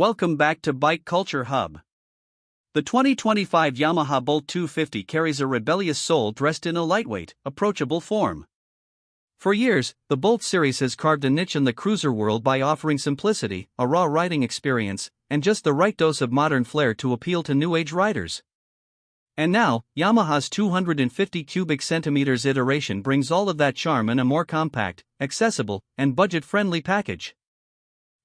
Welcome back to Bike Culture Hub. The 2025 Yamaha Bolt 250 carries a rebellious soul dressed in a lightweight, approachable form. For years, the Bolt series has carved a niche in the cruiser world by offering simplicity, a raw riding experience, and just the right dose of modern flair to appeal to new-age riders. And now, Yamaha's 250 cubic centimeters iteration brings all of that charm in a more compact, accessible, and budget-friendly package.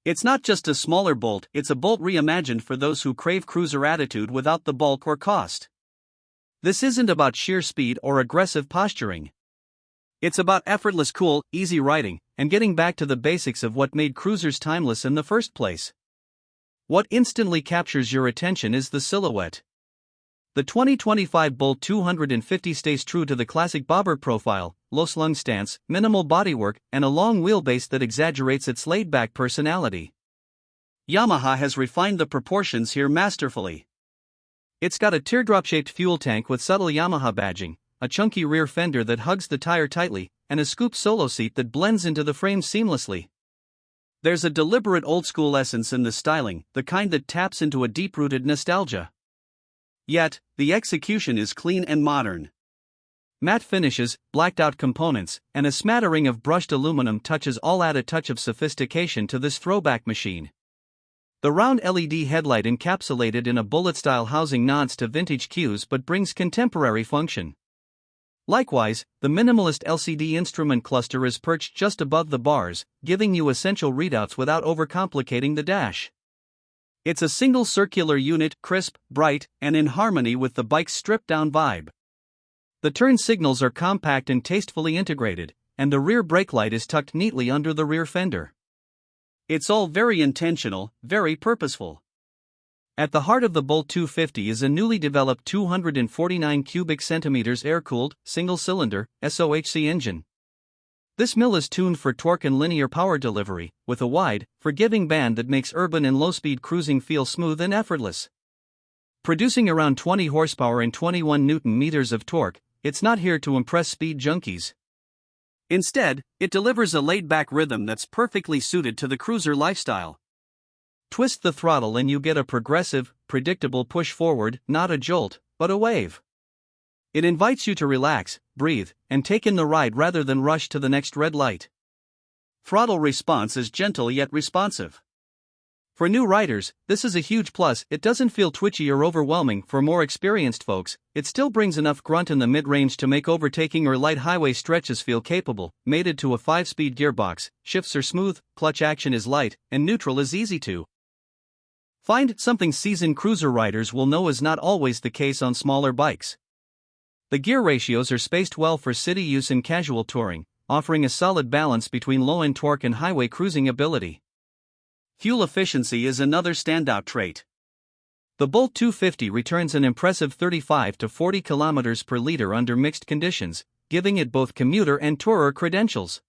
It's not just a smaller Bolt, it's a Bolt reimagined for those who crave cruiser attitude without the bulk or cost. This isn't about sheer speed or aggressive posturing. It's about effortless cool, easy riding, and getting back to the basics of what made cruisers timeless in the first place. What instantly captures your attention is the silhouette. The 2025 Bolt 250 stays true to the classic bobber profile, low-slung stance, minimal bodywork, and a long wheelbase that exaggerates its laid-back personality. Yamaha has refined the proportions here masterfully. It's got a teardrop-shaped fuel tank with subtle Yamaha badging, a chunky rear fender that hugs the tire tightly, and a scoop solo seat that blends into the frame seamlessly. There's a deliberate old-school essence in the styling, the kind that taps into a deep-rooted nostalgia. Yet, the execution is clean and modern. Matte finishes, blacked-out components, and a smattering of brushed aluminum touches all add a touch of sophistication to this throwback machine. The round LED headlight encapsulated in a bullet-style housing nods to vintage cues but brings contemporary function. Likewise, the minimalist LCD instrument cluster is perched just above the bars, giving you essential readouts without overcomplicating the dash. It's a single circular unit, crisp, bright, and in harmony with the bike's stripped-down vibe. The turn signals are compact and tastefully integrated, and the rear brake light is tucked neatly under the rear fender. It's all very intentional, very purposeful. At the heart of the Bolt 250 is a newly developed 249 cubic centimeters air-cooled, single-cylinder, SOHC engine. This mill is tuned for torque and linear power delivery, with a wide, forgiving band that makes urban and low-speed cruising feel smooth and effortless. Producing around 20 horsepower and 21 Nm of torque, it's not here to impress speed junkies. Instead, it delivers a laid-back rhythm that's perfectly suited to the cruiser lifestyle. Twist the throttle and you get a progressive, predictable push forward, not a jolt, but a wave. It invites you to relax, breathe, and take in the ride rather than rush to the next red light. Throttle response is gentle yet responsive. For new riders, this is a huge plus. It doesn't feel twitchy or overwhelming. For more experienced folks, it still brings enough grunt in the mid-range to make overtaking or light highway stretches feel capable. Mated to a 5-speed gearbox, shifts are smooth, clutch action is light, and neutral is easy to find, something seasoned cruiser riders will know is not always the case on smaller bikes. The gear ratios are spaced well for city use and casual touring, offering a solid balance between low-end torque and highway cruising ability. Fuel efficiency is another standout trait. The Bolt 250 returns an impressive 35 to 40 km per liter under mixed conditions, giving it both commuter and tourer credentials.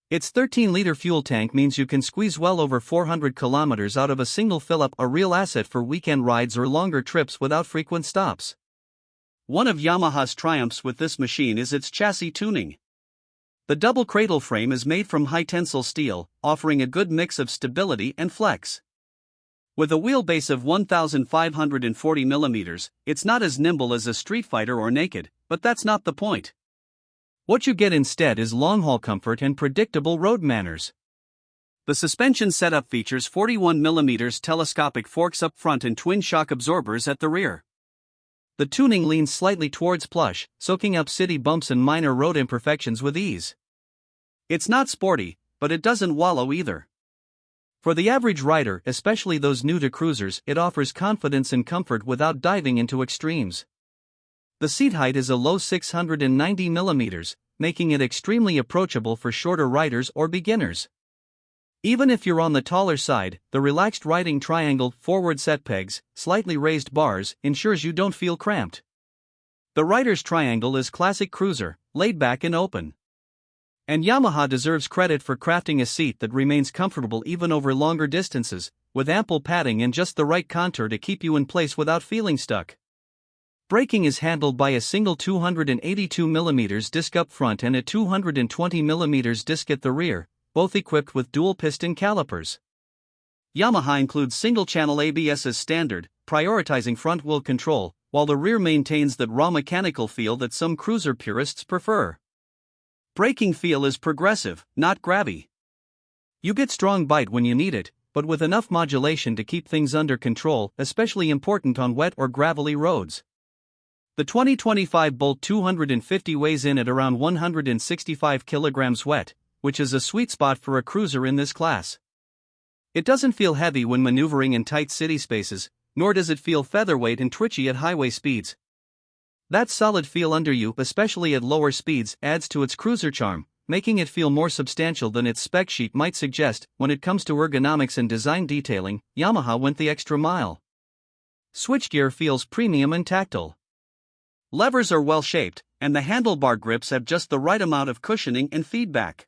Its 13-liter fuel tank means you can squeeze well over 400 km out of a single fill-up, a real asset for weekend rides or longer trips without frequent stops. One of Yamaha's triumphs with this machine is its chassis tuning. The double cradle frame is made from high-tensile steel, offering a good mix of stability and flex. With a wheelbase of 1,540 mm, it's not as nimble as a Street Fighter or Naked, but that's not the point. What you get instead is long-haul comfort and predictable road manners. The suspension setup features 41 mm telescopic forks up front and twin shock absorbers at the rear. The tuning leans slightly towards plush, soaking up city bumps and minor road imperfections with ease. It's not sporty, but it doesn't wallow either. For the average rider, especially those new to cruisers, it offers confidence and comfort without diving into extremes. The seat height is a low 690 mm, making it extremely approachable for shorter riders or beginners. Even if you're on the taller side, the relaxed riding triangle, forward set pegs, slightly raised bars, ensures you don't feel cramped. The rider's triangle is classic cruiser, laid back and open. And Yamaha deserves credit for crafting a seat that remains comfortable even over longer distances, with ample padding and just the right contour to keep you in place without feeling stuck. Braking is handled by a single 282 mm disc up front and a 220 mm disc at the rear, both equipped with dual piston calipers. Yamaha includes single-channel ABS as standard, prioritizing front-wheel control, while the rear maintains that raw mechanical feel that some cruiser purists prefer. Braking feel is progressive, not grabby. You get strong bite when you need it, but with enough modulation to keep things under control, especially important on wet or gravelly roads. The 2025 Bolt 250 weighs in at around 165 kilograms wet, which is a sweet spot for a cruiser in this class. It doesn't feel heavy when maneuvering in tight city spaces, nor does it feel featherweight and twitchy at highway speeds. That solid feel under you, especially at lower speeds, adds to its cruiser charm, making it feel more substantial than its spec sheet might suggest. When it comes to ergonomics and design detailing, Yamaha went the extra mile. Switchgear feels premium and tactile. Levers are well shaped, and the handlebar grips have just the right amount of cushioning and feedback.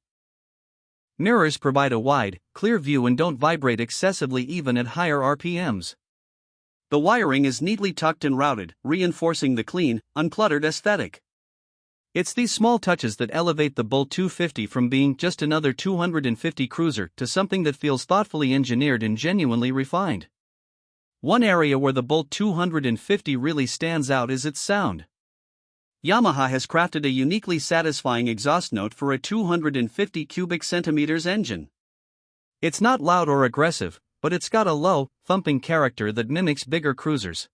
Mirrors provide a wide, clear view and don't vibrate excessively even at higher RPMs. The wiring is neatly tucked and routed, reinforcing the clean, uncluttered aesthetic. It's these small touches that elevate the Bolt 250 from being just another 250 cruiser to something that feels thoughtfully engineered and genuinely refined. One area where the Bolt 250 really stands out is its sound. Yamaha has crafted a uniquely satisfying exhaust note for a 250 cubic centimeters engine. It's not loud or aggressive, but it's got a low, thumping character that mimics bigger cruisers.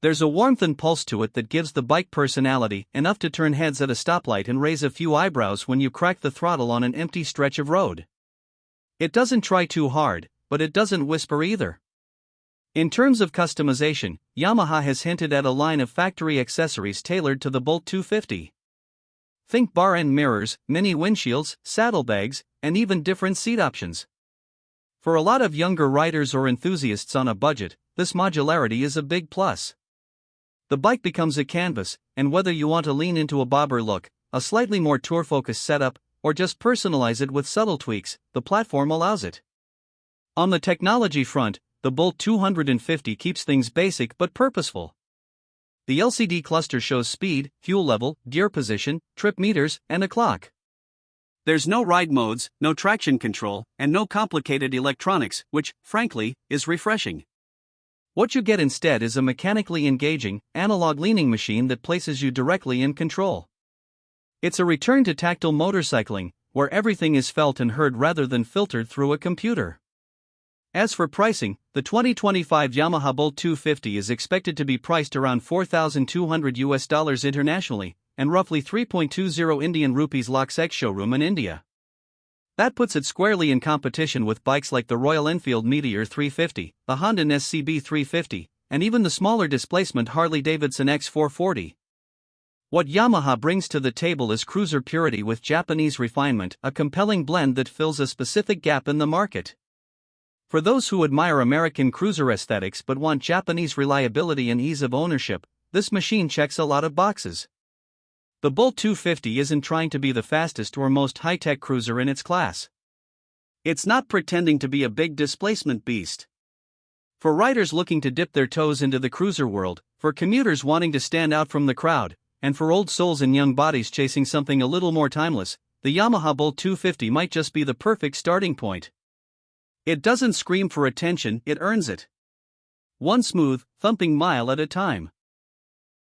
There's a warmth and pulse to it that gives the bike personality, enough to turn heads at a stoplight and raise a few eyebrows when you crack the throttle on an empty stretch of road. It doesn't try too hard, but it doesn't whisper either. In terms of customization, Yamaha has hinted at a line of factory accessories tailored to the Bolt 250. Think bar-end mirrors, mini windshields, saddlebags, and even different seat options. For a lot of younger riders or enthusiasts on a budget, this modularity is a big plus. The bike becomes a canvas, and whether you want to lean into a bobber look, a slightly more tour-focused setup, or just personalize it with subtle tweaks, the platform allows it. On the technology front, the Bolt 250 keeps things basic but purposeful. The LCD cluster shows speed, fuel level, gear position, trip meters, and a clock. There's no ride modes, no traction control, and no complicated electronics, which, frankly, is refreshing. What you get instead is a mechanically engaging, analog leaning machine that places you directly in control. It's a return to tactile motorcycling, where everything is felt and heard rather than filtered through a computer. As for pricing, the 2025 Yamaha Bolt 250 is expected to be priced around $4,200 internationally, and roughly 3.20 Indian rupees lakhs ex-showroom in India. That puts it squarely in competition with bikes like the Royal Enfield Meteor 350, the Honda SCB 350, and even the smaller displacement Harley-Davidson X440. What Yamaha brings to the table is cruiser purity with Japanese refinement, a compelling blend that fills a specific gap in the market. For those who admire American cruiser aesthetics but want Japanese reliability and ease of ownership, this machine checks a lot of boxes. The Bolt 250 isn't trying to be the fastest or most high-tech cruiser in its class. It's not pretending to be a big displacement beast. For riders looking to dip their toes into the cruiser world, for commuters wanting to stand out from the crowd, and for old souls and young bodies chasing something a little more timeless, the Yamaha Bolt 250 might just be the perfect starting point. It doesn't scream for attention, it earns it. One smooth, thumping mile at a time.